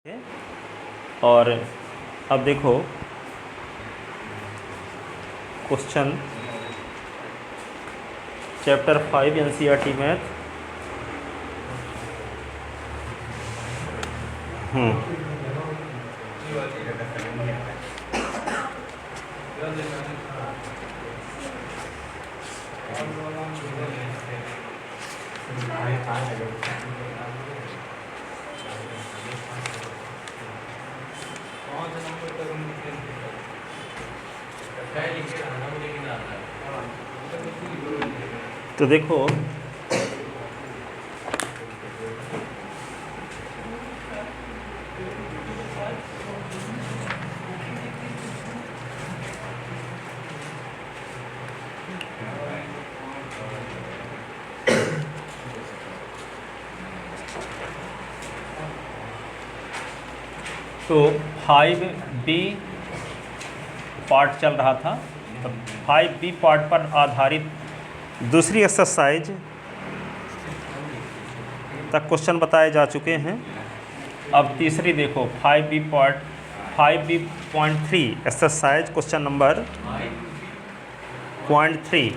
है। और अब देखो क्वेश्चन चैप्टर 5 एनसीईआरटी मैथ। तो देखो तो 5B पार्ट चल रहा था। तो 5B पार्ट पर आधारित दूसरी एक्सरसाइज तक क्वेश्चन बताए जा चुके हैं। अब तीसरी देखो 5B.3 एक्सरसाइज क्वेश्चन नंबर 0.3।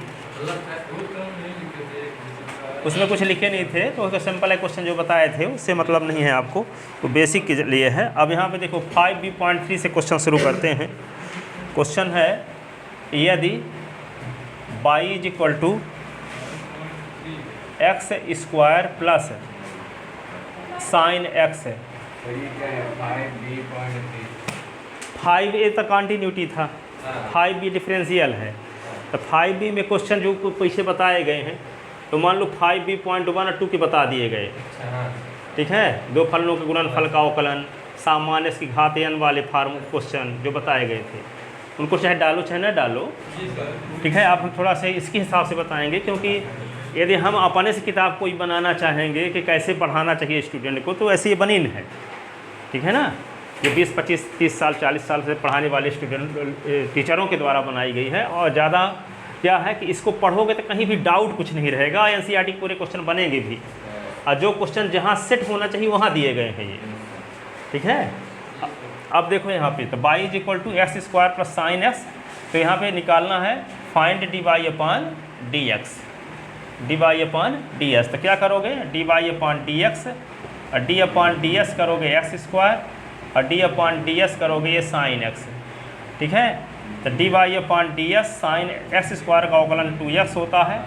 उसमें कुछ लिखे नहीं थे तो सिंपल है, क्वेश्चन जो बताए थे उससे मतलब नहीं है आपको, तो बेसिक के लिए है। अब यहाँ पे देखो 5B.3 से क्वेश्चन शुरू करते हैं। क्वेश्चन है यदि y is equal to x square plus sine x है। 5A तक कंटिन्यूटी था, 5B डिफरेंशियल है। तो 5B में क्वेश्चन जो पीछे बताए गए हैं, तो मान लो 5B.1 और 2 के बता दिए गए, ठीक है। दो फलनों के गुणनफल का अवकलन, सामान्य की घात n वाले फार्म क्वेश्चन जो बताए गए थे, उनको चाहे डालो चाहे ना डालो, ठीक है। आप हम थोड़ा सा इसके हिसाब से बताएंगे, क्योंकि यदि हम अपने से किताब कोई बनाना चाहेंगे कि कैसे पढ़ाना चाहिए स्टूडेंट को, तो ऐसे ये बनी है, ठीक है ना। ये 20, 25, 30 साल 40 साल से पढ़ाने वाले स्टूडेंट टीचरों के द्वारा बनाई गई है। और ज़्यादा क्या है कि इसको पढ़ोगे तो कहीं भी डाउट कुछ नहीं रहेगा, एनसीईआरटी के पूरे क्वेश्चन बनेंगे भी, और जो क्वेश्चन जहाँ सेट होना चाहिए वहाँ दिए गए हैं ये, ठीक है। अब देखो यहाँ पे तो y is equal to x square plus sine x, तो यहाँ पे निकालना है find dy upon dx, dy upon ds। तो क्या करोगे, dy अपॉन dx और d अपॉन ds करोगे एक्स स्क्वायर और d अपॉन ds करोगे ये साइन एक्स, ठीक है। तो dy upon ds sine x square का अवकलन 2x होता है,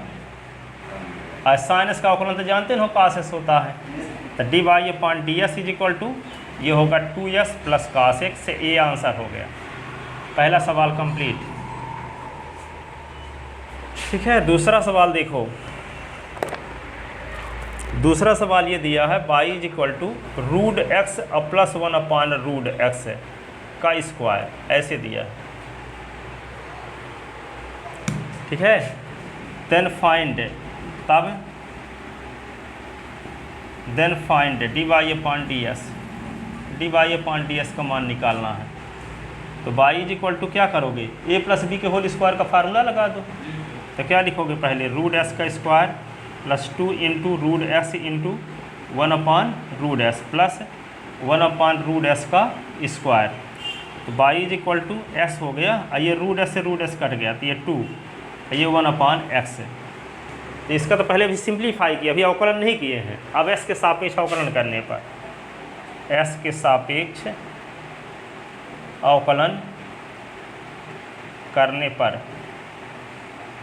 और साइन एक्स का अवकलन तो जानते हो cos x होता है। तो dy upon ds is equal to ये होगा 2s प्लस cos x, से ये आंसर हो गया। पहला सवाल कंप्लीट, ठीक है। दूसरा सवाल देखो, दूसरा सवाल ये दिया है y is equal to root x plus 1 upon root x का स्क्वायर, ऐसे दिया है, ठीक है। देन फाइंड, तब then find dy upon ds का मान निकालना है। तो y इज इक्वल टू क्या करोगे, a प्लस बी के होल स्क्वायर का फार्मूला लगा दो। तो क्या लिखोगे, पहले रूट एस का square plus 2 into root s into 1 upon root s plus 1 upon root s का स्क्वायर। तो y is equal to s हो गया, और ये रूट एस से रूट एस कट गया, तो ये 2, ये 1 अपॉन एक्स। तो इसका तो पहले भी सिंप्लीफाई किया, अभी अवकलन नहीं किए हैं। अब s के सापेक्ष अवकलन करने पर, s के सापेक्ष अवकलन करने पर,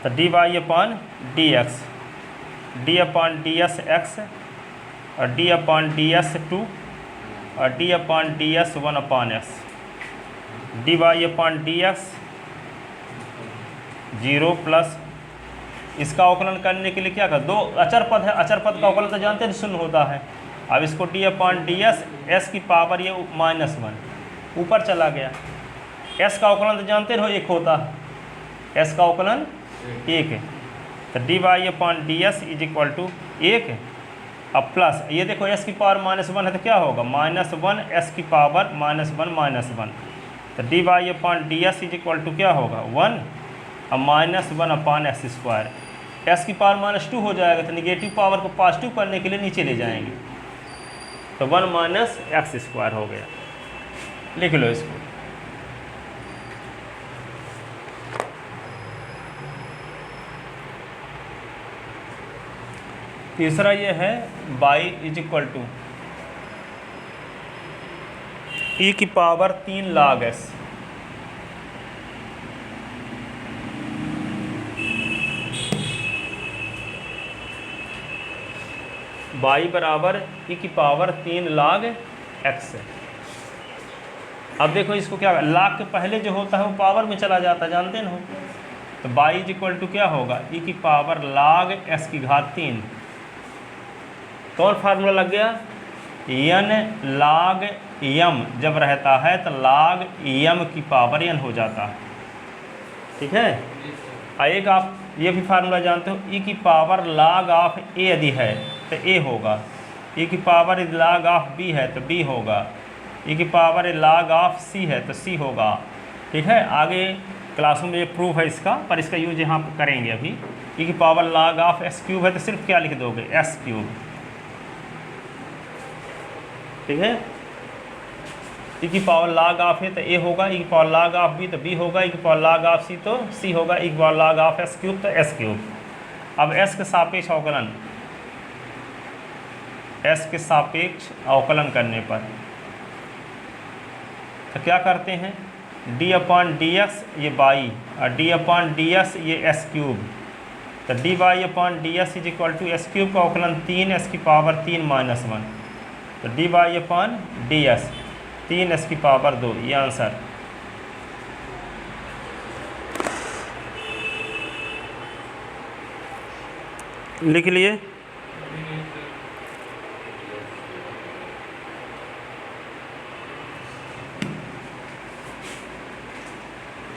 तो dy upon dx, d upon ds x और d अपॉन ds 2 और d upon ds 1 upon x, dy upon dx 0 plus इसका अवकलन करने के लिए क्या कर, दो अचर पद है, अचर पद का अवकलन तो जानते हैं शून्य होता है। अब इसको d अपॉन ds s की पावर ये -1 ऊपर चला गया, s का अवकलन तो जानते हो 1 होता है, s का अवकलन 1 है। तो dy upon ds is equal to 1, अब प्लस ये देखो s की पावर -1 है, तो क्या होगा -1 s की पावर -1। तो dy upon ds is equal to क्या होगा 1 और -1 अपॉन एक्स स्क्वायर। s की पावर -2 हो जाएगा, तो निगेटिव पावर को पॉजिटिव करने के लिए नीचे ले जाएंगे। तो 1 माइनस एक्स स्क्वायर हो गया। लिख लो इसको। तीसरा ये है y is equal to e की पावर 3 log s। y बराबर e की पावर 3 log x है। अब देखो इसको क्या, log के पहले जो होता है वो पावर में चला जाता है, जानते ना हो। तो y इज इक्वल टू क्या होगा, e की पावर log s की घात 3। कौन फार्मूला लग गया, n log m जब रहता है तो log m की पावर n हो जाता है। ठीक है। एक आप ये भी फार्मूला जानते हो, e की पावर log ऑफ a यदि है तो a होगा, e की पावर log ऑफ b है तो b होगा, e की पावर log ऑफ c है तो c होगा। ठीक है। आगे क्लासों में ये प्रूफ है इसका, पर इसका यूज यहाँ करेंगे अभी। e की power log of s cube है तो सिर्फ क्या लिख दोगे, s क्यूब। ठीक है। e की पावर log ऑफ है तो a होगा, e की पावर log ऑफ b तो b होगा, e की पावर log ऑफ c तो c होगा, e की power log of s cube तो s क्यूब। अब s के सापेक्ष अवकलन, s के सापेक्ष अवकलन करने पर तो क्या करते हैं, d अपॉन dx ये y और d अपॉन ds ये s क्यूब। तो dy upon ds is equal to s cube का अवकलन 3s की पावर 3 माइनस 1। तो dy अपॉन ds 3s की पावर 2, ये आंसर। लिख लिए।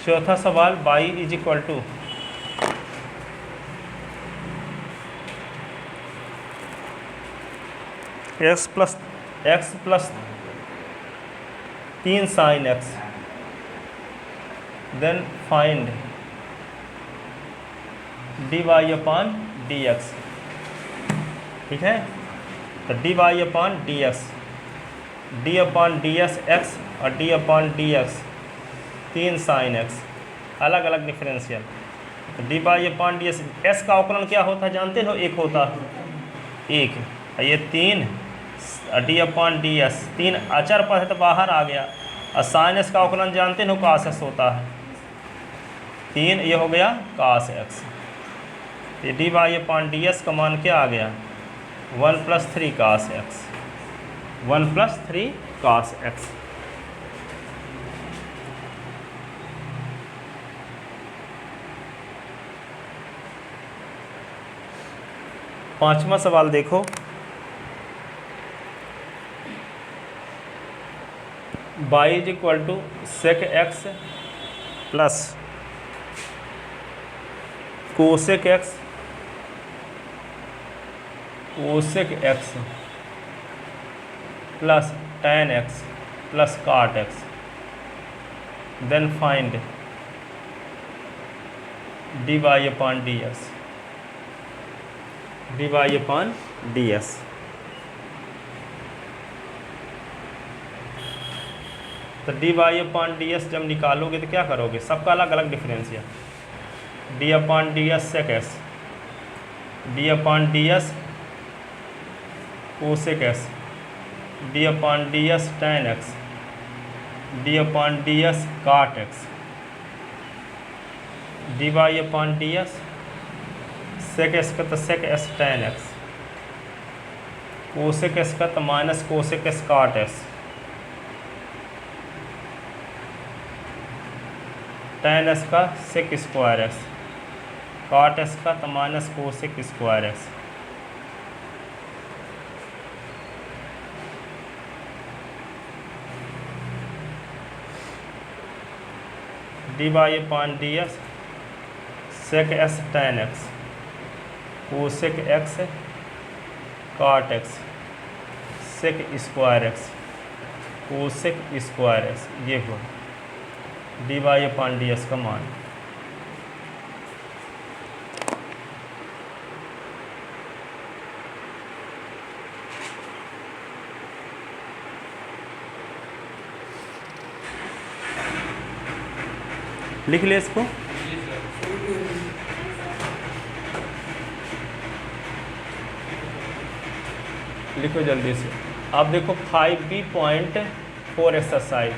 चौथा सवाल, y is equal to x plus 3 sin x, then find dy upon dx। ठीक है। तो dy upon dx, d upon ds x और d upon dx 3 sin x, अलग अलग डिफरेंशियल। तो dy अपॉन ds, s का अवकलन क्या होता है जानते हो, एक होता है 1, ये 3 डी अपॉन डी एस, 3 अचर पद है तो बाहर आ गया। और साइन एस का अवकलन जानते हो कास एस होता है 3, ये हो गया कास एक्स। ये d y upon d s का मान क्या आ गया, 1 + 3 कास एक्स, 1 + 3 कास एक्स। पांचवा सवाल देखो, y is equal to sec x plus cosec x plus tan x plus cot x, then find dy upon ds, dy upon ds। तो dy अपॉन ds जब निकालोगे तो क्या करोगे, सबका अलग अलग differential. d upon ds sec s, d upon ds cosec s, d upon ds tan x, d upon ds cot x, dy upon ds sec s का तो sec s tan x, cosec s का तो minus cosec s cot s, tan s का sec square s, cot s का तो minus cosec square s। dy upon ds sec s tan x, cosec x cot x, sec square x, cosec square x, ये हुआ dy upon ds का मान। लिख ले इसको। लिखो जल्दी से। आप देखो 5B.4 एक्सरसाइज।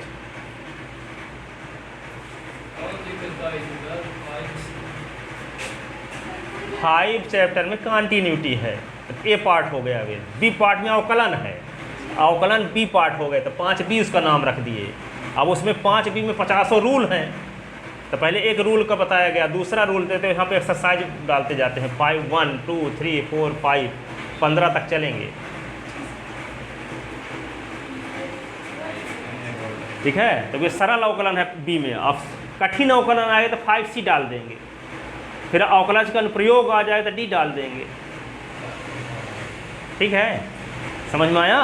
5 चैप्टर में कंटिन्यूटी है, ए पार्ट हो गया। अभी बी पार्ट में अवकलन है, अवकलन बी पार्ट हो गए तो 5B उसका नाम रख दिए। अब उसमें 5B में 50 रूल हैं, तो पहले एक रूल का बताया गया, दूसरा रूल देते हैं, यहाँ पे एक्सरसाइज डालते जाते हैं। 5 1 2 3 4 5 15 तक चलेंगे। ठीक है, तो ये सरल अवकलन है बी में। अब कठिन अवकलन आए तो 5C डाल देंगे, फिर अवकलन का अनुप्रयोग आ जाए तो D डाल देंगे। ठीक है, समझ में आया?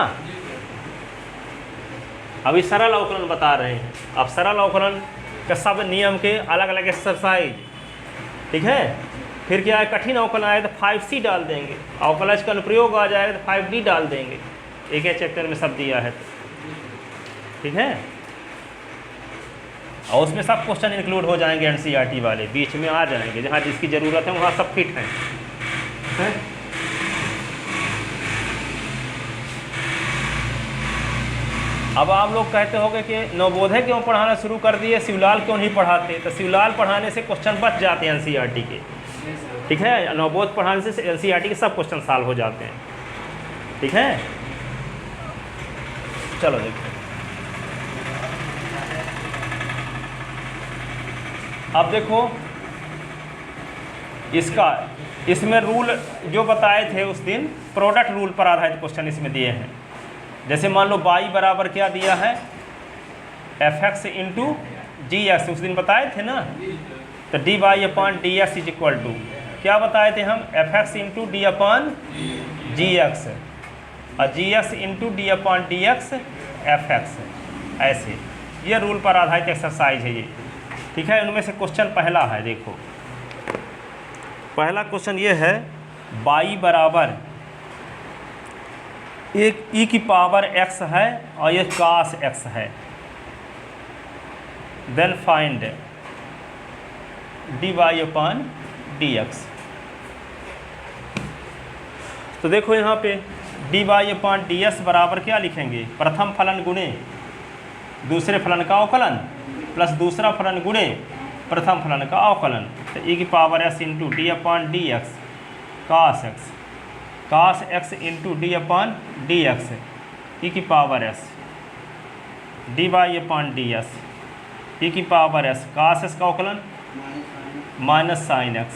अभी सरल अवकलन बता रहे हैं। अब सरल अवकलन के सब नियम के अलग अलग एक्सरसाइज। ठीक है, फिर क्या है, कठिन अवकलन आए तो 5C डाल देंगे, अवकलन का अनुप्रयोग आ जाएगा तो 5D डाल देंगे। एक एक चैप्टर में सब दिया है। ठीक है, और उसमें सब क्वेश्चन इंक्लूड हो जाएंगे, NCERT वाले बीच में आ जाएंगे, जहाँ जिसकी ज़रूरत है वहाँ सब फिट हैं। अब आप लोग कहते होंगे कि नवोदय क्यों पढ़ाना शुरू कर दिए, शिवलाल क्यों नहीं पढ़ाते? तो शिवलाल पढ़ाने से क्वेश्चन बच जाते हैं NCERT के। ठीक है, नवोदय पढ़ाने से NCERT के सब क्वेश्चन सॉल्व हो जाते हैं। ठीक है, चलो देखो। अब देखो इसमें रूल जो बताए थे उस दिन, प्रोडक्ट रूल पर आधारित क्वेश्चन इसमें दिए हैं। जैसे मान लो y बराबर क्या दिया है, fx इंटू gx, उस दिन बताए थे ना। तो dy/dx इज इक्वल टू क्या बताए थे हम, fx इंटू d/gx और gx इंटू d/dx fx। ऐसे ये रूल पर आधारित एक्सरसाइज है ये। ठीक है, उनमें से क्वेश्चन पहला है, देखो पहला क्वेश्चन ये है, y बराबर एक e की पावर x है और ये cos x है। Then find dy/dx। तो देखो यहाँ पे dy/ds बराबर क्या लिखेंगे, प्रथम फलन गुणे दूसरे फलन का अवकलन प्लस दूसरा फलन गुणे प्रथम फलन का अवकलन। तो e की power s into d/dx cos x into d/dx e की पावर s dy/ds e की पावर s cos s का अवकलन minus sine x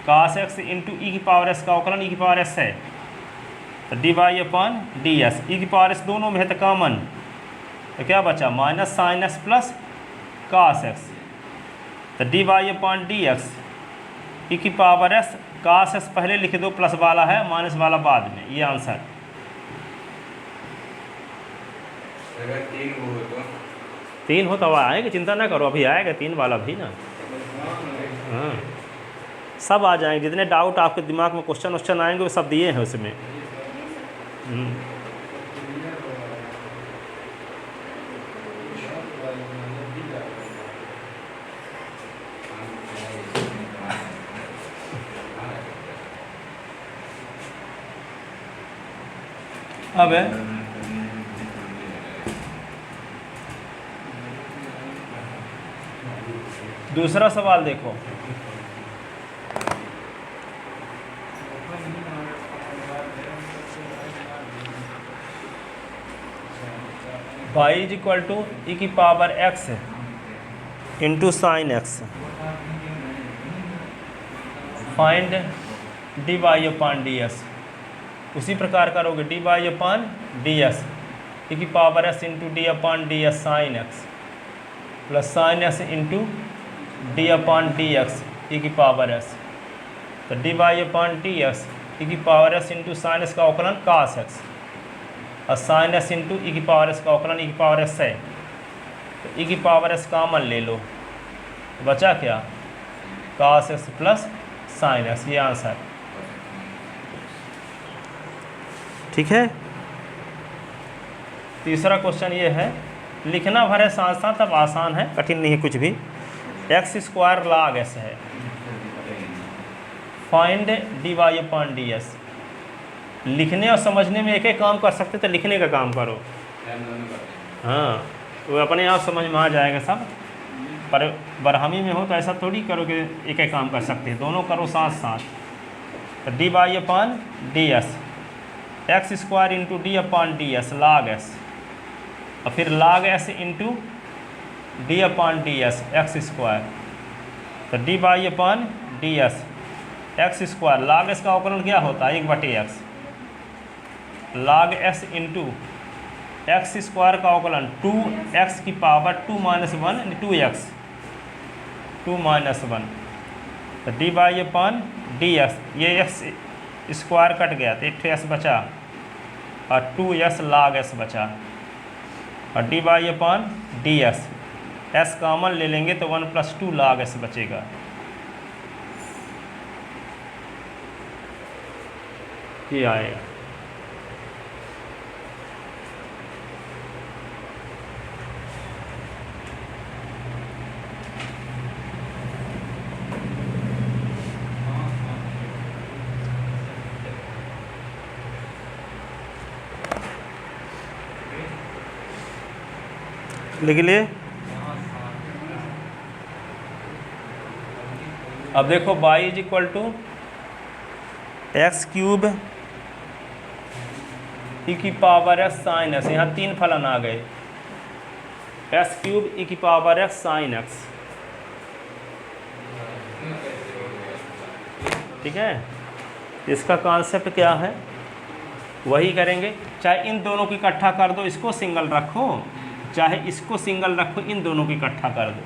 cos x into e की पावर s का अवकलन e की पावर s है। तो dy/ds e की पावर s दोनों में है तो कॉमन, तो क्या बचा, minus sine x plus cos x। तो dy/dx e की पावर s cos s पहले लिख दो, प्लस वाला है माइनस वाला बाद में, ये आंसर। अगर 3 हो तो आएगा, चिंता ना करो, अभी आएगा 3 वाला भी ना। हाँ, सब आ जाएंगे, जितने डाउट आपके दिमाग में क्वेश्चन आएंगे वो सब दिए हैं उसमें। अब है दूसरा सवाल, देखो y is equal to e की power x into sine x। Find dy/ds। उसी प्रकार करोगे dy/ds e की power s into d/ds sine x plus sine s into d/dx e की पावर s। तो dy/dx e की power s into sine s का अवकलन cos x और साइन s इंटू e की पावर s का अवकलन e की पावर s है। तो e की पावर s कॉमन ले लो, बचा क्या, cos x plus sign x, ये आंसर। ठीक है, तीसरा क्वेश्चन ये है, लिखना भर है साथ साथ, अब आसान है, कठिन नहीं है कुछ भी। एक्स स्क्वायर log s है। Find d y upon d s. लिखने और समझने में एक एक काम कर सकते तो लिखने का काम करो। हाँ, वो अपने आप समझ में आ जाएगा सब। पर बरहमी में हो तो ऐसा थोड़ी करो कि एक एक काम कर सकते हैं, दोनों करो साथ साथ। तो d y upon d s, x square into d upon d s log s, और फिर log s into d upon d s x square. तो d y upon d s x square, log s का अवकलन क्या होता है 1/x, log s into x square का अवकलन 2x की पावर 2 - 1 2x 2 - 1। तो d y upon d s, ये एक्स स्क्वायर कट गया तो 1 बचा और 2s log s बचा, और d y upon d s, s common ले लेंगे तो 1 + 2 log s बचेगा। ये आएगा। लिख लिए। अब देखो y is equal to x cube e की पावर एक्स साइन एक्स, यहाँ 3 फलन आ गए, एक्स क्यूब ई की पावर एक्स साइन एक्स। ठीक है, इसका कॉन्सेप्ट क्या है वही करेंगे। चाहे इन दोनों की इकट्ठा कर दो, इसको सिंगल रखो, चाहे इसको सिंगल रखो, इन दोनों की इकट्ठा कर दो,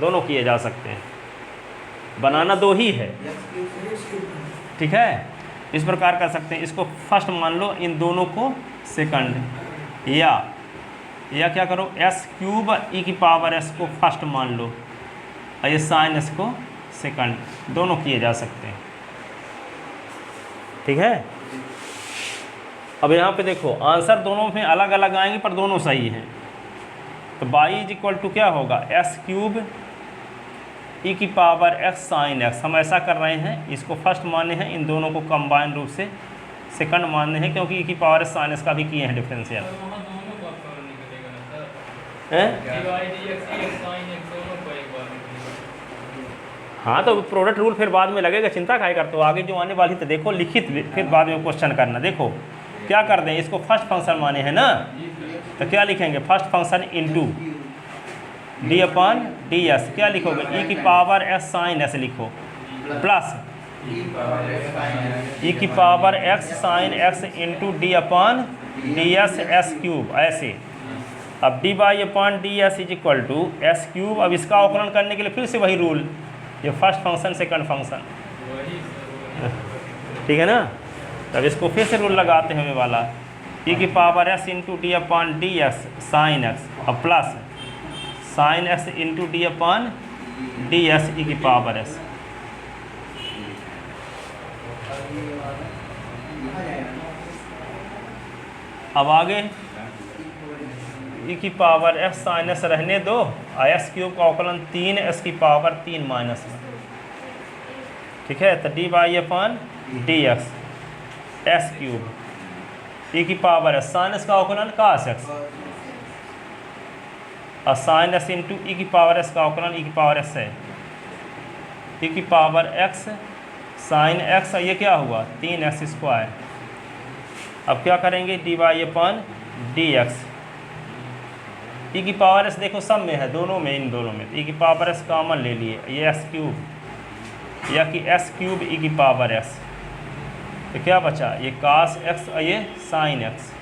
दोनों किए जा सकते हैं, बनाना दो ही है। ठीक है, इस प्रकार कर सकते हैं। इसको फर्स्ट मान लो, इन दोनों को सेकंड, या क्या करो एस क्यूब ई की पावर एस को फर्स्ट मान लो, और ये साइन एस को सेकंड, दोनों किए जा सकते हैं। ठीक है, अब यहाँ पे देखो आंसर दोनों में अलग अलग आएंगे पर दोनों सही हैं। तो y इज इक्वल टू क्या होगा, एस क्यूब ई की पावर एक्स साइन एक्स। हम ऐसा कर रहे हैं, इसको फर्स्ट माने हैं, इन दोनों को कंबाइन रूप से सेकंड मानने हैं, क्योंकि ई की पावर एक्स साइन एक्स का भी किए हैं डिफरेंशियल। हाँ, तो प्रोडक्ट रूल फिर बाद में लगेगा, चिंता काहे करते हो, आगे जो आने वाली तो देखो लिखित, फिर बाद में क्वेश्चन करना। देखो क्या कर दें, इसको फर्स्ट फंक्शन माने हैं ना, तो क्या लिखेंगे, first function into d upon d s, क्या लिखोगे ई की पावर एस साइन एस लिखो, प्लस ई की power x sine x into d upon d s s cube, ऐसे। अब d y upon d s is equal to s cube. अब इसका अवकलन करने के लिए फिर से वही रूल, ये फर्स्ट फंक्शन सेकंड फंक्शन, ठीक है ना। तब इसको फिर से रूल लगाते हैं, हमें वाला ई की power s into d upon d s sine x, और plus sine x into d upon d s e की पावर एस। अब आगे ई की पावर एस साइन एस रहने दो, और एस क्यूब का अवकलन 3 एस की पावर 3 माइनस 1। ठीक है, तो d y upon d x s cube e की पावर एस साइन एस का अवकलन कास एक्स, और साइन एस इंटू ई की पावर एस का अवकलन ई की पावर एस है, ई की पावर एक्स साइन एक्स, ये क्या हुआ 3x स्क्वायर। अब क्या करेंगे, d y upon d x e की पावर एस, देखो सब में है, दोनों में, इन दोनों में ई की पावर एस कॉमन ले लिए, ये एस क्यूब, या कि एस क्यूब ई की पावर एस, तो क्या बचा, ये कास एक्स और ये साइन एक्स,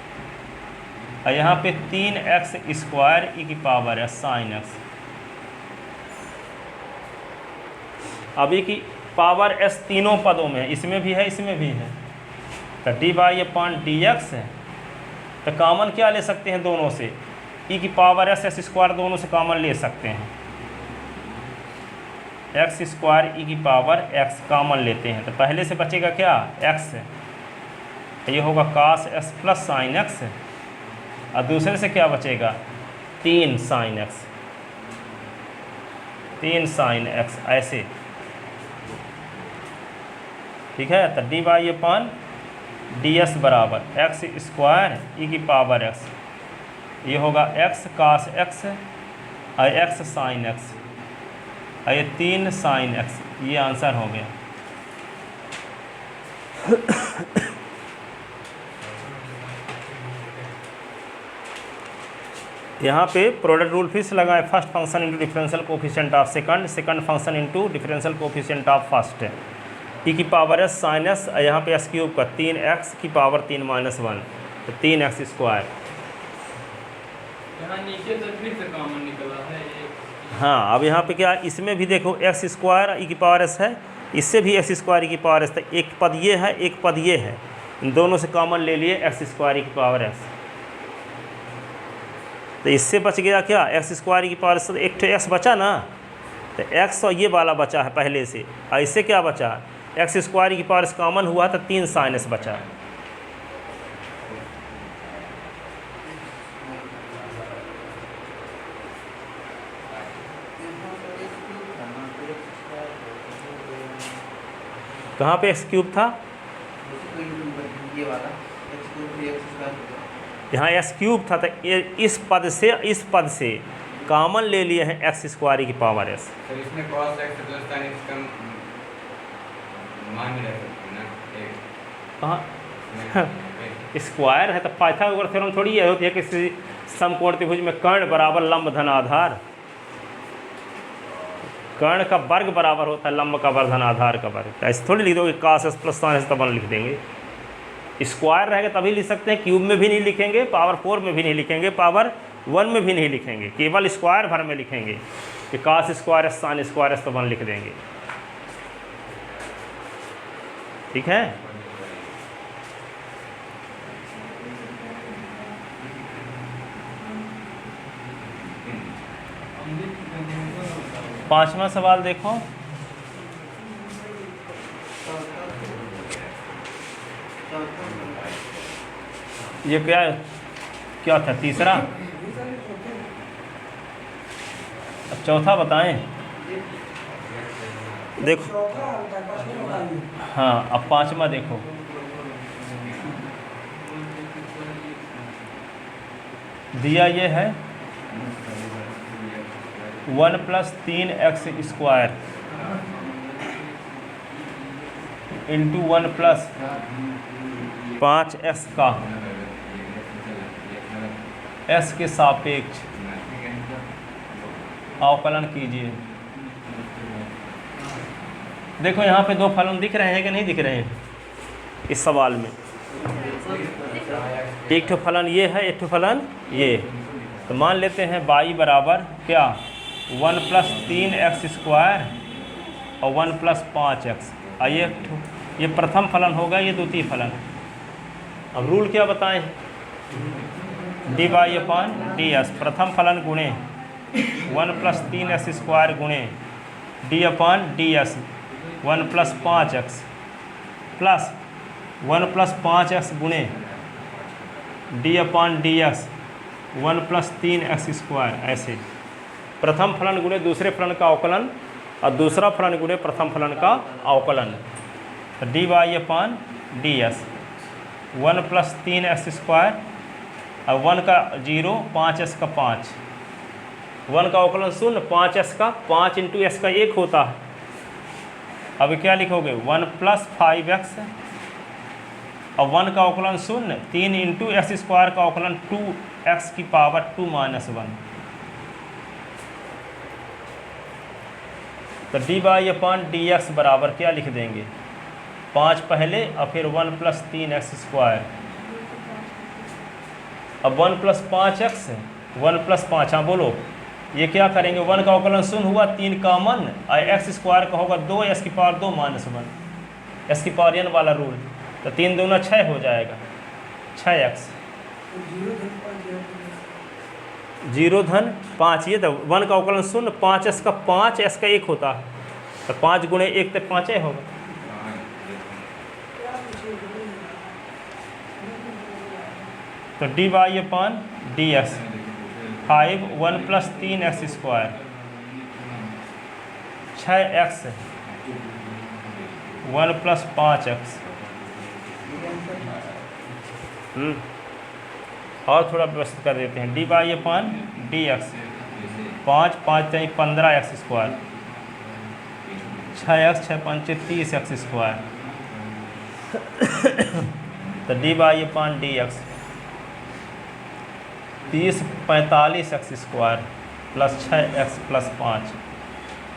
और यहाँ पे 3x स्क्वायर ई की पावर है साइन एक्स। अब ई की पावर एस तीनों पदों में है, इसमें भी है, इसमें भी है, तो d y upon d x है, तो कॉमन क्या ले सकते हैं दोनों से, ई की पावर एस एस स्क्वायर दोनों से कॉमन ले सकते हैं, एक्स स्क्वायर ई की पावर एक्स कॉमन लेते हैं, तो पहले से बचेगा क्या एक्स, तो ये होगा cos x plus sine x, और दूसरे से क्या बचेगा 3 साइन एक्स, 3 साइन एक्स ऐसे, ठीक है। तो d y upon d s बराबर एक्स स्क्वायर ई की पावर एक्स, ये होगा एक्स कास एक्स और एक्स साइन एक्स और ये 3 साइन एक्स, ये आंसर हो गया। यहाँ पे प्रोडक्ट रूल फिर से लगाए, first function into differential coefficient of second, second function into differential coefficient of first, e की पावर एस साइन एस, यहाँ पे एस क्यूब का 3x की पावर 3 माइनस 1, तो 3x स्क्वायर। यहाँ नीचे तो फिर से कॉमन निकला है ये। हाँ, अब यहाँ पे क्या, इसमें भी देखो एक्स स्क्वायर ई की पावर एस है, इससे भी एक्स स्क्वायर ई की पावर एस, तो एक पद ये है एक पद ये है, इन दोनों से कॉमन ले लिए एक्स स्क्वायर ई की पावर एस, तो इससे बच गया क्या, एक्स स्क्वायर ई की पावर एस, तो एक तो एक्स बचा ना, तो एक्स और ये वाला बचा है पहले से, और इससे क्या बचा, एक्स स्क्वायर ई की पावर एस कॉमन हुआ तो 3 साइन एस बचा। कहाँ पे एक्स क्यूब था, ये वाला x क्यूब 3x स्क्वायर, यहाँ एक्स क्यूब था, तो ये इस पद से कॉमन ले लिए हैं एक्स स्क्वायर ई की पावर एस। सर इसमें cos x plus sin x का मान नहीं रह सकते ना, कहाँ स्क्वायर है तो पाइथागोरस थ्योरम थोड़ी ये होती है कि समकोण त्रिभुज में कर्ण बराबर लंब धन आधार, कर्ण का वर्ग बराबर होता है लंब का वर्ग धन आधार का वर्ग, ऐसे थोड़ी लिख दोगे cos s plus sin s तब लिख देंगे। स्क्वायर रहेगा तभी लिख सकते हैं, क्यूब में भी नहीं लिखेंगे, पावर 4 में भी नहीं लिखेंगे, पावर 1 में भी नहीं लिखेंगे, केवल स्क्वायर भर में लिखेंगे कि cos square s sin square s तब लिख देंगे, ठीक है। पांचवा सवाल देखो, ये क्या था, तीसरा, अब चौथा बताएं, देखो हाँ, अब पांचवा देखो, दिया ये है 1 plus 3x square into 1 plus 5x का s के सापेक्ष अवकलन कीजिए। देखो यहाँ पे दो फलन दिख रहे हैं कि नहीं दिख रहे हैं इस सवाल में, एक ठो फलन ये है, एक ठो फलन ये, तो मान लेते हैं y बराबर क्या 1 प्लस 3x स्क्वायर और 1 प्लस 5x, आइए ये प्रथम फलन होगा, ये द्वितीय फलन। अब रूल क्या बताएं, d y upon d s, प्रथम फलन गुणे 1 प्लस 3x स्क्वायर गुणे d upon d s 1 plus 5x plus 1 plus 5x गुणे d upon d s 1 plus 3x square, ऐसे प्रथम फलन गुणे दूसरे फलन का अवकलन और दूसरा फलन गुणे प्रथम फलन का अवकलन, तो d y upon d s 1 plus 3x square और 1 का 0 5s का 5, 1 का अवकलन 0 5s का 5 इंटू s का 1 होता है। अब क्या लिखोगे 1 प्लस 5x और 1 का अवकलन 0 3 इंटू एक्स स्क्वायर का अवकलन 2x की पावर 2 माइनस 1, तो d y upon d x बराबर क्या लिख देंगे 5 पहले और फिर 1 प्लस 3x स्क्वायर, अब 1 प्लस 5x 1 प्लस 5, हाँ बोलो, ये क्या करेंगे 1 का अवकलन 0 हुआ 3 कॉमन और x स्क्वायर का होगा 2s की पावर 2 माइनस 1, s की पावर n वाला रूल, तो 3 दूना 6 हो जाएगा 6x, 0 धन 5, ये तो 1 का अवकलन 0 5s का 5 s का 1 होता है, तो 5 गुणे 1 तो 5 होगा, तो d y upon d x 5 1 plus 3x square 6x 1 + 5x। और थोड़ा व्यवस्थित कर देते हैं। dy/dx 5 5 × 15x², 6x 6 5 30x²। तो dy/dx 30 45x² + 6x + 5,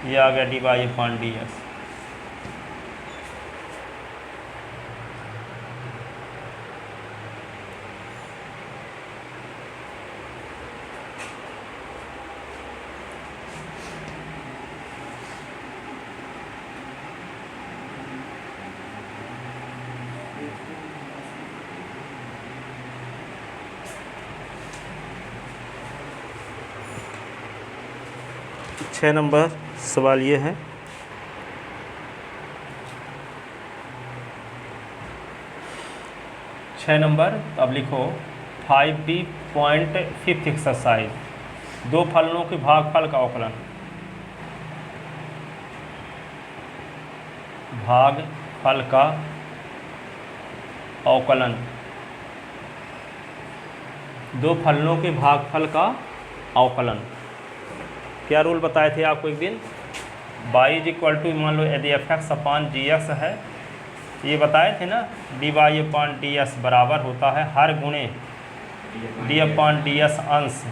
ये आ गया dy/dx। छः नंबर सवाल ये है, अब लिखो 5b.5th एक्सरसाइज, दो फलनों के भागफल का अवकलन। भागफल का अवकलन, दो फलनों के भागफल का अवकलन। क्या रूल बताए थे आपको एक दिन? y = मान लो यदि f(x/gx) है, ये बताए थे ना, dy/ds बराबर होता है हर गुणे d/ds अंश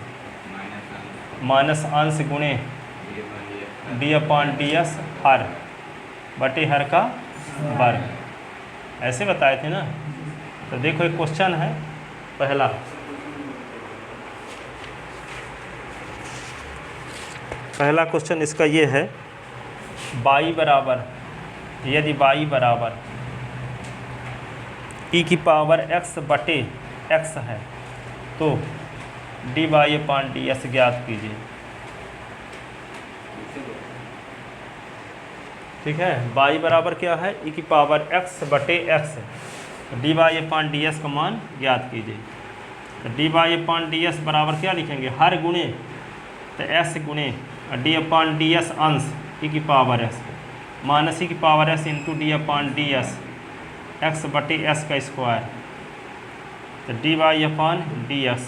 माइनस अंश गुणे d/ds हर बटे हर का वर्ग, ऐसे बताए थे ना। तो देखो एक क्वेश्चन है पहला क्वेश्चन इसका ये है, y बराबर, यदि y बराबर e⁻x बटे x है तो dy/ds ज्ञात कीजिए। ठीक है, y बराबर क्या है? e⁻x बटे x, dy/ds का मान ज्ञात कीजिए। तो dy/ds बराबर क्या लिखेंगे? हर गुणे, तो s गुणे d/ds अंश e⁻s minus e⁻s into d/ds x बटे s का स्क्वायर। तो dy/ds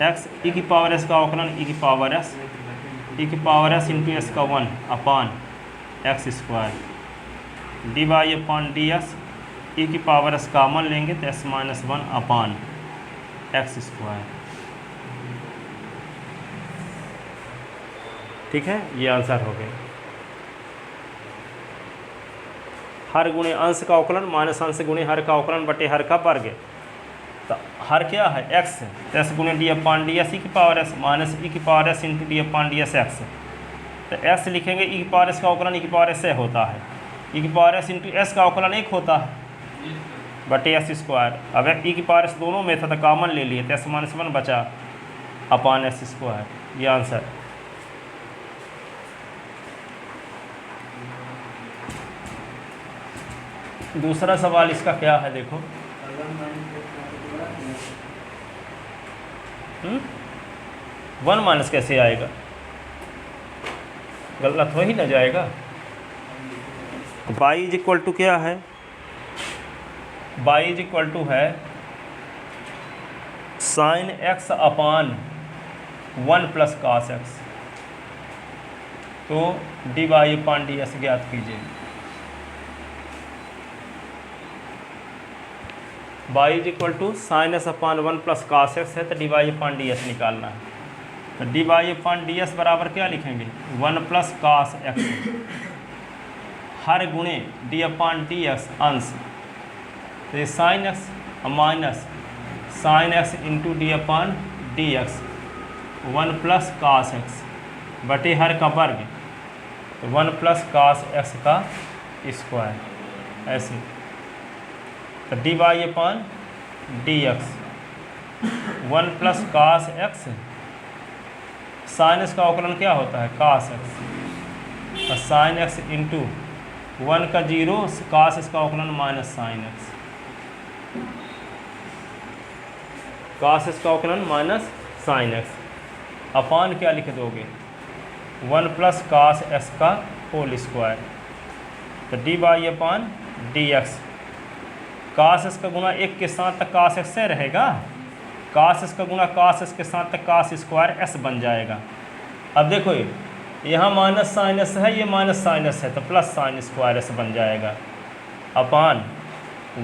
x e⁻s का अवकलन e⁻s इंटू s का 1 अपान x²। dy/ds e⁻s कामन लेंगे तो s-1 अपान x²। ठीक है, ये आंसर हो गया। हर गुणे अंश का अवकलन माइनस अंश गुणे हर का अवकलन बटे हर का वर्ग। तो हर क्या है? x, तो s गुणे d/ds e⁻s minus e⁻s into d/ds x। तो s लिखेंगे, e⁻s का अवकलन e⁻s से होता है, e⁻s इंटू s का अवकलन 1 होता है बटे s²। अब e⁻s दोनों में था तो कॉमन ले लिए, तो s-1 बचा अपान s²। ये आंसर। दूसरा सवाल इसका क्या है देखो, 1 माइनस कैसे आएगा? गलत हो ही ना जाएगा। y क्या है? y है sin x अपान 1 + cos x। तो dy/ds ज्ञात कीजिए। y sin s अपान 1 + cos x है, तो dy/ds निकालना है। तो dy/ds बराबर क्या लिखेंगे? 1 + cos x हर गुणे d/ds अंश, तो ये sin x minus sin x into d/dx 1 + cos x बटे हर का वर्ग, तो 1 + cos x का स्क्वायर। ऐसे तो dy/dx 1 + cos x, sin x का अवकलन क्या होता है? cos x, और sin x इंटू 1 का 0, cos x का अवकलन minus sin x, cos x का अवकलन माइनस sin x अपान क्या लिख दोगे? 1 + cos x का होल स्क्वायर। तो d by upon d x, cos s का गुणा एक के साथ तक कास एक्स से रहेगा, कास एस का गुणा कास एस के साथ तक कास स्क्वायर एस बन जाएगा। अब देखो यहाँ माइनस साइन एस है, ये माइनस साइन एस है, तो प्लस साइन स्क्वायर एस बन जाएगा अपान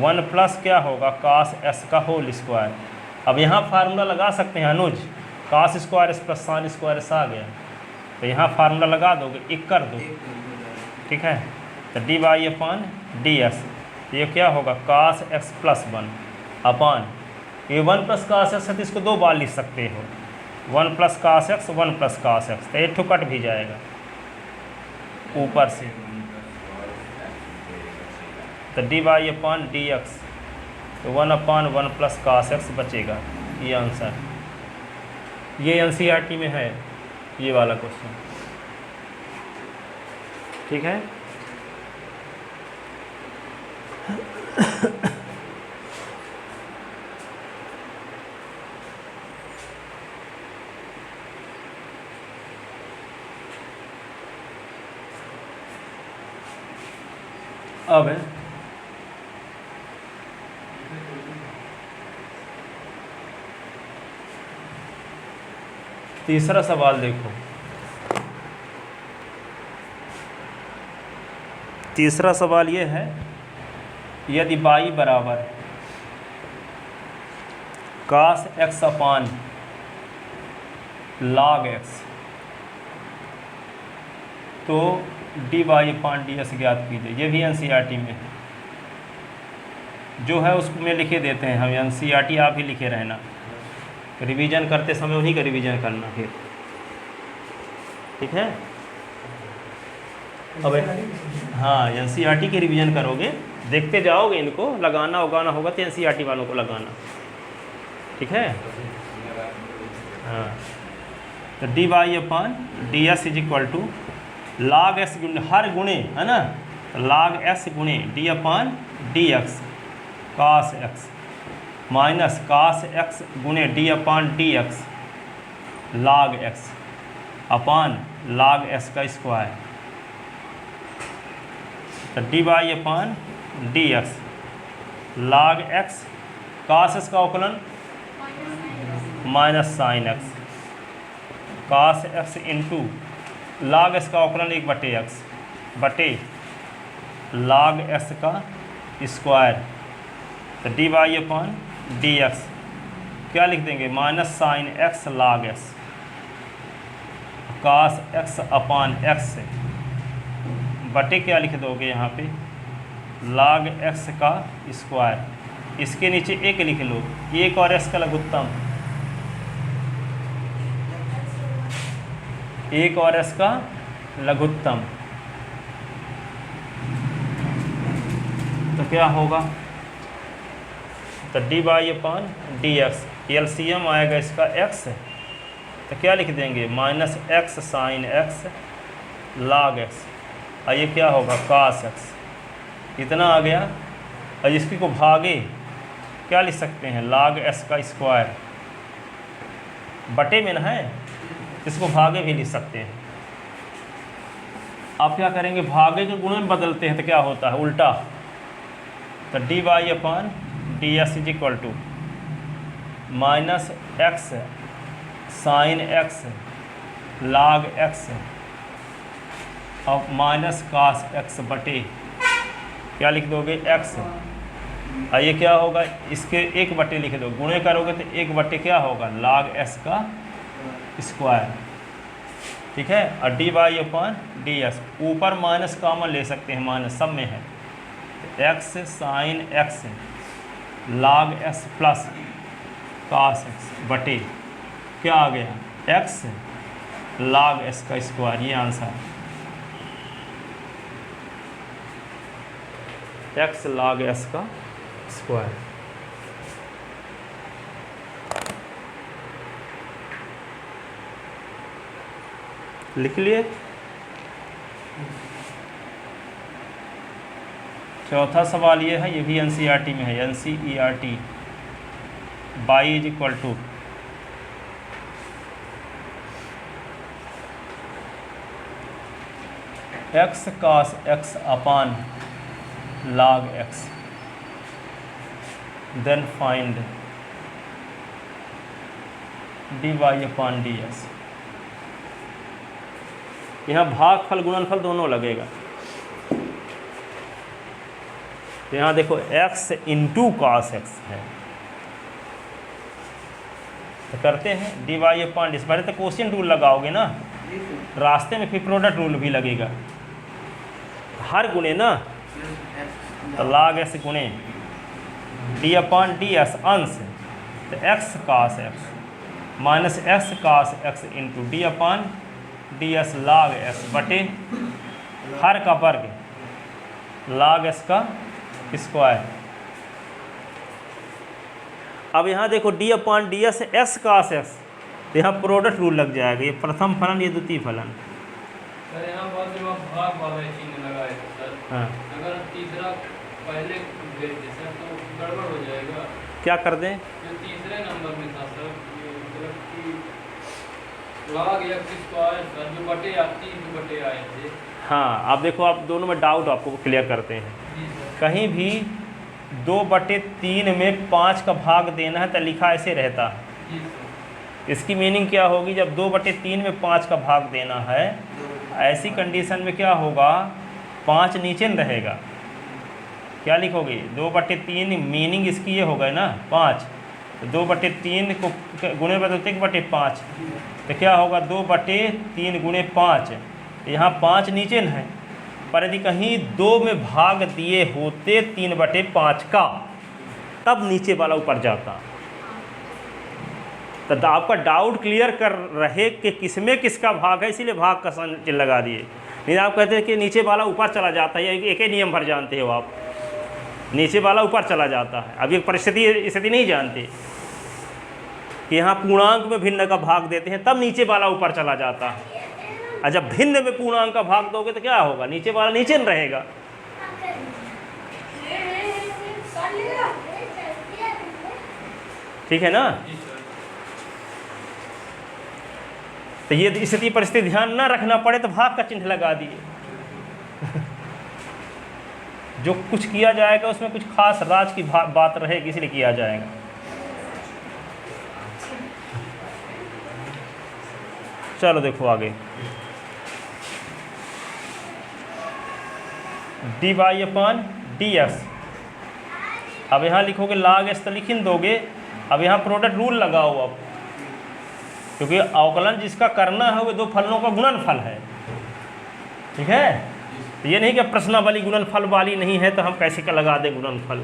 1 प्लस क्या होगा कास एस का होल स्क्वायर। अब यहाँ फार्मूला लगा सकते हैं Anuj, cos square s plus sine square s आ गया, तो यहाँ फार्मूला लगा दोगे, एक कर दो, ठीक है। तो d by upon d x, ये क्या होगा कास एक्स प्लस 1 अपान ये 1 प्लस कास एक्स है तो इसको 2 बार लिख सकते हो, 1 plus cos x 1 plus cos x, तो ये ठो कट भी जाएगा ऊपर से। तो d by upon d x, तो 1 अपान 1 प्लस कास एक्स बचेगा, ये आंसर। ये एनसीईआरटी में है ये वाला क्वेश्चन, ठीक है। अब है तीसरा सवाल, देखो तीसरा सवाल ये है, यदि बाई बराबर कास एक्स अपान लॉग एक्स, तो d by upon d S ज्ञात कीजिए। ये भी एनसीईआरटी में है, जो है उसमें लिखे देते हैं हम, एनसीईआरटी आप ही लिखे रहना, रिवीजन करते समय उन्हीं का रिवीजन करना फिर, ठीक है। अब हाँ एनसीईआरटी की रिवीजन करोगे, देखते जाओगे, इनको लगाना उगाना होगा तो एनसीईआरटी वालों को लगाना, ठीक है। हाँ तो d by upon d s is equal to log x हर गुणे, है ना, लॉग एक्स गुणे d upon d x cos x minus cos x गुणे d upon d x log x upon log x का स्क्वायर। तो d by upon d x log x cos x का अवकलन minus sine x cos x into log x का अवकलन 1/x बटे log x का square. तो d by upon d x क्या लिख देंगे, minus sine x log x cos x upon x बटे क्या लिख दोगे यहाँ पे लॉग एक्स का स्क्वायर, इसके नीचे एक लिख लो, एक और एक्स का लघुत्तम, एक और एस का लघुत्तम, तो क्या होगा, तो d by upon d x, LCM आएगा इसका एक्स, तो क्या लिख देंगे minus x sine x log x, और ये क्या होगा कास एक्स, इतना आ गया। और इसकी को भागे क्या लिख सकते हैं लॉग एक्स का स्क्वायर, बटे में ना है, इसको भागे भी लिख सकते हैं। आप क्या करेंगे, भागे के गुणे में बदलते हैं तो क्या होता है उल्टा, तो d by upon d s is equal to minus x sine x log x और माइनस कास एक्स बटे क्या लिख दोगे एक्स, और ये क्या होगा, इसके 1 लिख दो, गुणे करोगे तो 1 क्या होगा लॉग एक्स का स्क्वायर, ठीक है। और d by upon d s, ऊपर माइनस कॉमन ले सकते हैं, माइनस सब में है, x sine x log x plus cos x बटे क्या आ गया एक्स लॉग एक्स का स्क्वायर, ये आंसर एक्स लॉग एक्स का स्क्वायर। लिख लिए। चौथा सवाल ये है, ये भी एनसीईआरटी में है, NCERT y is equal to x cos x upon log x, then find dy upon ds। यहाँ भागफल गुणनफल दोनों लगेगा। तो यहाँ देखो x इंटू कॉस एक्स है, तो करते हैं dy upon ds। पहले तो क्वेश्चन रूल लगाओगे ना, रास्ते में फिर प्रोडक्ट रूल भी लगेगा, हर गुणे ना, तो log x गुणे डी अपॉन डी एस अंश, तो x cos x minus x cos x into d upon d s log x बटे हर का वर्ग log x का स्क्वायर। अब यहाँ देखो d upon d s x cos x, तो यहाँ प्रोडक्ट रूल लग जाएगा, ये प्रथम फलन ये द्वितीय फलन। सर यहाँ बाद में भाग वाला चिन्ह लगाए थे सर, हाँ, अगर तीसरा पहले भेज दे सर तो गड़बड़ हो जाएगा। क्या कर दें? जो तीसरे नंबर में था सर, ये मतलब कि log x स्क्वायर सर, जो बटे 3 बटे आए थे। हाँ, आप देखो, आप दोनों में डाउट आपको क्लियर करते हैं। जी सर। कहीं भी 2/3 में 5 का भाग देना है तो लिखा ऐसे रहता है। जी सर। इसकी मीनिंग क्या होगी? जब 2/3 में 5 का भाग देना है, ऐसी कंडीशन में क्या होगा, 5 नीचे न रहेगा। क्या लिखोगे? 2/3, मीनिंग इसकी ये हो गए ना 5, तो 2/3 को गुणे बदलते 1/5, तो क्या होगा 2/3 गुणे 5। यहाँ 5 नीचे न है, पर यदि कहीं 2 में भाग दिए होते 3/5 का, तब नीचे वाला ऊपर जाता। तो आपका डाउट क्लियर कर रहे कि किसमें किसका भाग है, इसीलिए भाग का चिन्ह लगा दिए। नहीं आप कहते हैं कि नीचे वाला ऊपर चला जाता है, एक ही नियम भर जानते हो आप, नीचे वाला ऊपर चला जाता है। अब ये परिस्थिति स्थिति नहीं जानते कि यहाँ पूर्णांक में भिन्न का भाग देते हैं तब नीचे वाला ऊपर चला जाता है, और जब भिन्न में पूर्णांक का भाग दोगे तो क्या होगा, नीचे वाला नीचे न रहेगा। ठीक है ना? जी सर। तो ये स्थिति परिस्थिति ध्यान ना रखना पड़े तो भाग का चिन्ह लगा दिए। जो कुछ किया जाएगा उसमें कुछ खास राज की बात रहेगी, इसलिए किया जाएगा। चलो देखो आगे, d y upon d x. अब यहाँ लिखोगे log x तो लिख ही दोगे। अब यहाँ प्रोडक्ट रूल लगाओ अब, क्योंकि अवकलन जिसका करना है वो 2 फलनों का गुणनफल है। ठीक है, ये नहीं कि प्रश्नावली गुणनफल वाली नहीं है तो हम कैसे का लगा दें गुणनफल,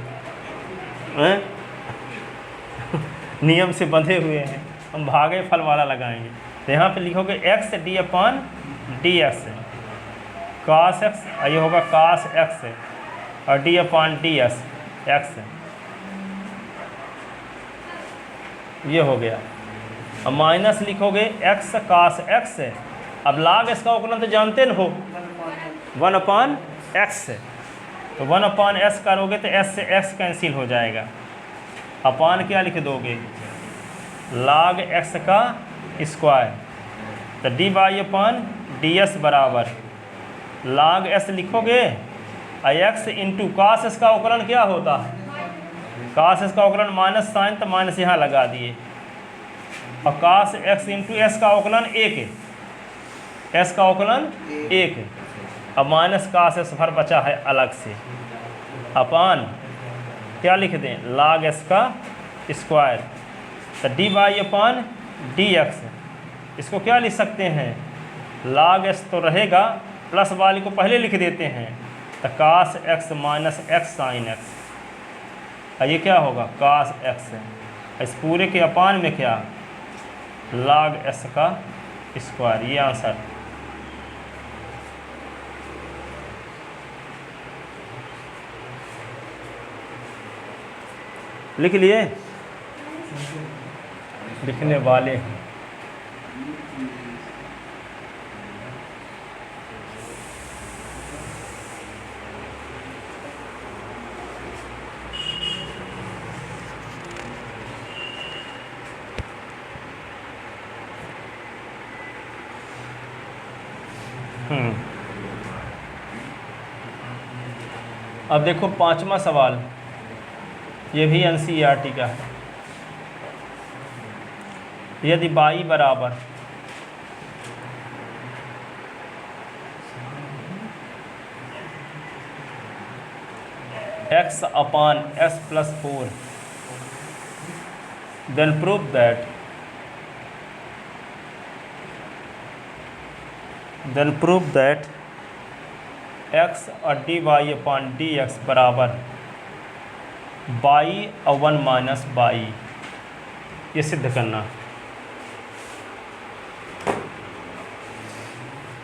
नियम से बंधे हुए हैं, हम भागे फल वाला लगाएंगे। तो यहाँ पे लिखोगे x d upon d x cos x, ये होगा कास एक्स, और d upon d s x, ये हो गया। अब माइनस लिखोगे x कास एक्स। अब log x का अवकलन तो जानते न हो, 1/x, तो 1/s करोगे तो s से x कैंसिल हो जाएगा। अपान क्या लिख दोगे, log x का स्क्वायर, तो d y upon d s बराबर log s लिखोगे, x इंटू कास एस का अवकलन क्या होता है, कास एस का अवकलन माइनस साइन, तो माइनस यहाँ लगा दिए, और कास x इंटू एस का अवकलन 1 है, s का अवकलन 1 है। अब माइनस कास एस भर बचा है अलग से, अपान क्या लिख दें, log s का स्क्वायर, तो d y upon d x. इसको क्या लिख सकते हैं, log s तो रहेगा, प्लस वाली को पहले लिख देते हैं, तो कास x minus x sine x, और ये क्या होगा कास x है। इस पूरे के अपान में क्या, log s का स्क्वायर, ये आंसर। लिख लिए, लिखने वाले हैं। अब देखो 5वां सवाल, ये भी NCERT का है। यदि y बराबर x upon s plus 4, then prove that x और dy upon dx बराबर y/1 माइनस y, ये सिद्ध करना।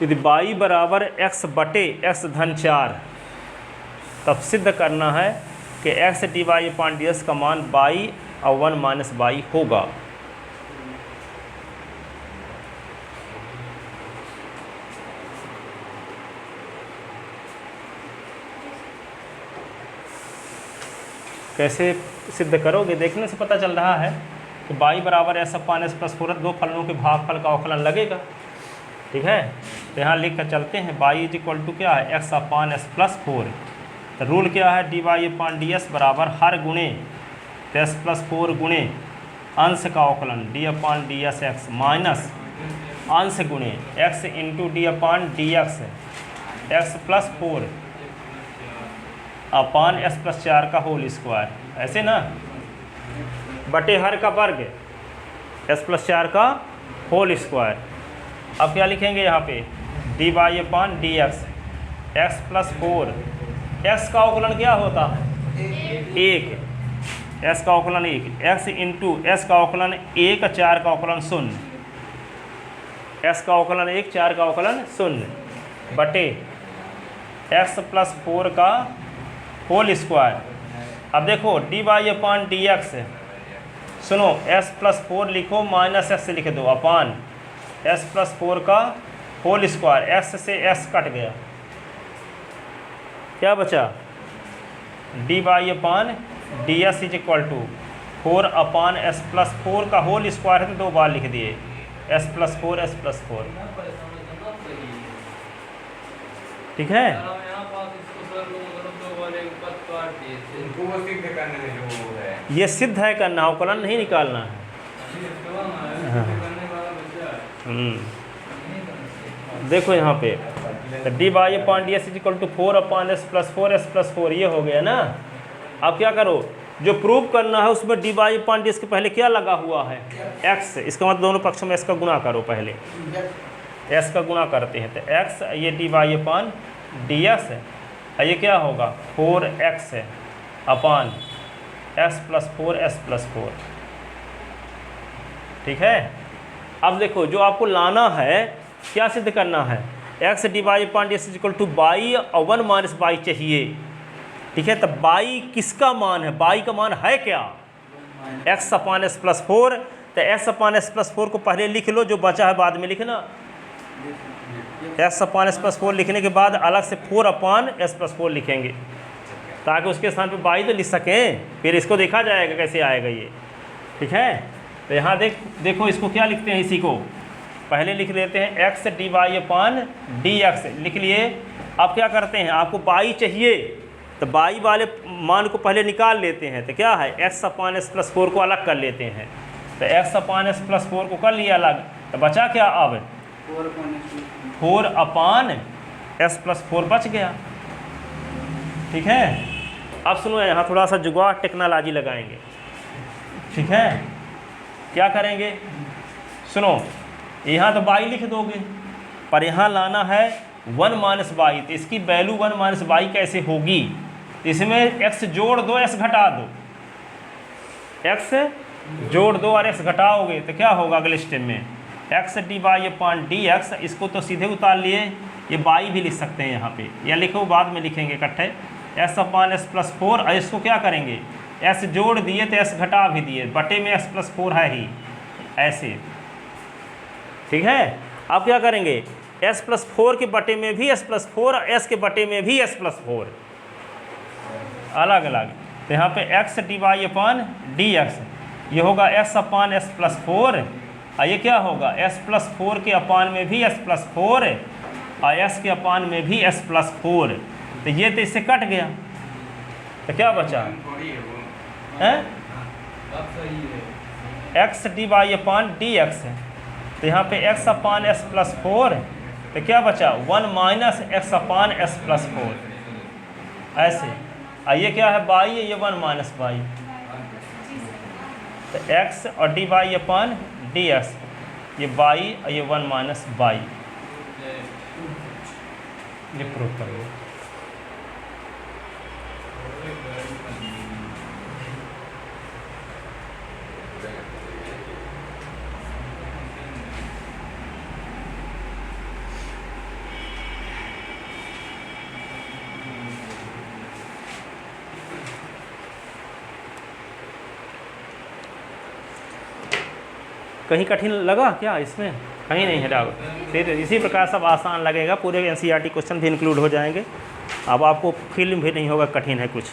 यदि y बराबर x बटे x धन 4, तब सिद्ध करना है कि x dy upon dx का मान y/1 माइनस y होगा। कैसे सिद्ध करोगे, देखने से पता चल रहा है कि y बराबर s अपान s प्लस 4, दो फलनों के भागफल का अवकलन लगेगा। ठीक है, तो यहाँ लिख कर चलते हैं y इज इक्वल टू क्या है, x अपान s प्लस 4। तो रूल क्या है, dy अपान ds बराबर हर गुणे s प्लस 4 गुणे अंश का अवकलन d अपान ds x माइनस अंश गुणे x into D upon d x plus 4 अपान s प्लस 4 का होल स्क्वायर, ऐसे ना, बटे हर का वर्ग s प्लस 4 का होल स्क्वायर। अब क्या लिखेंगे यहाँ पे, d y upon d x plus 4, x का अवकलन क्या होता है, 1, एस का अवकलन 1, एक्स इंटू एस का अवकलन 1, 4 का अवकलन 0, एस का अवकलन 1, 4 का अवकलन 0 बटे एक्स प्लस 4 का होल स्क्वायर। अब देखो d y upon d x, सुनो एस प्लस 4 लिखो माइनस एक्स लिख दो अपान एस प्लस 4 का होल स्क्वायर, एक्स से एस कट गया, क्या बचा, d y upon d s is equal to 4 upon s plus 4 का होल स्क्वायर है तो 2 बार लिख दिए एस प्लस 4 एस प्लस 4। ठीक है, ये सिद्ध है करना, अवकलन नहीं निकालना है। देखो यहाँ पे d y upon d s is equal to 4 upon s plus 4 ये हो गया ना। अब क्या करो, जो प्रूव करना है उसमें D y upon d S के पहले क्या लगा हुआ है, एक्स, इसका मतलब दोनों पक्षों में एस का गुणा करो, पहले एस का गुणा करते हैं तो एक्स, ये d y upon d S है, ये क्या होगा 4x है अपान s प्लस 4 s प्लस 4। ठीक है, अब देखो जो आपको लाना है, क्या सिद्ध करना है, x d y upon d s is equal to y और 1 माइनस बाई चाहिए। ठीक है, तो बाई किसका मान है, बाई का मान है क्या, x अपान एस प्लस 4, तो s अपान एस प्लस 4 को पहले लिख लो, जो बचा है बाद में लिखना। s अपान एस प्लस 4 लिखने के बाद अलग से 4 अपान एस प्लस 4 लिखेंगे, ताकि उसके स्थान पे बाई तो लिख सकें, फिर इसको देखा जाएगा कैसे आएगा ये। ठीक है, तो यहाँ देखो इसको क्या लिखते हैं, इसी को पहले लिख लेते हैं x d y upon d x लिख लिए। अब क्या करते हैं, आपको बाई चाहिए तो बाई वाले मान को पहले निकाल लेते हैं, तो क्या है x अपान एस प्लस 4 को अलग कर लेते हैं, तो x अपान एस प्लस 4 को कर लिया अलग, तो बचा क्या, अब 4 अपान एस प्लस 4 बच गया। ठीक है, अब सुनो यहाँ थोड़ा सा जुगाड़ टेक्नोलॉजी लगाएंगे। ठीक है, क्या करेंगे, सुनो यहाँ तो बाई लिख दोगे, पर यहाँ लाना है 1 माइनस बाई, तो इसकी वैल्यू 1 माइनस बाई कैसे होगी, इसमें x जोड़ दो x घटा दो, x जोड़ दो और x घटाओगे तो क्या होगा अगले स्टेप में, x d y upon d x, इसको तो सीधे उतार लिए, ये बाई भी लिख सकते हैं यहाँ पे, या लिखो बाद में लिखेंगे इकट्ठे, s अपान एस प्लस 4, और इसको क्या करेंगे, s जोड़ दिए तो s घटा भी दिए, बटे में s प्लस 4 है ही, ऐसे। ठीक है, अब क्या करेंगे, s प्लस 4 के बटे में भी s प्लस 4, s के बटे में भी s प्लस 4, अलग अलग। तो यहाँ पे x d y upon d x, ये होगा s अपान एस प्लस 4, और ये क्या होगा s प्लस 4 के अपान में भी s प्लस 4 और s के अपान में भी s प्लस 4, तो ये तो इससे कट गया, तो क्या बचा थोड़ी है वो। हैं, अब सही है। X D y upon d x है, तो यहाँ पे एक्स अपान एस प्लस 4, तो क्या बचा 1 माइनस एक्स अपान एस प्लस 4, ऐसे। ये क्या है बाई है, ये 1 माइनस बाई, तो एक्स और d y upon d x, ये बाई और ये 1 माइनस बाई, ये प्रूव कर लो। कहीं कठिन लगा क्या इसमें? कहीं नहीं है डाउट। फिर इसी प्रकार सब आसान लगेगा, पूरे एनसीईआरटी क्वेश्चन भी इंक्लूड हो जाएंगे। अब आपको फील भी नहीं होगा कठिन है कुछ।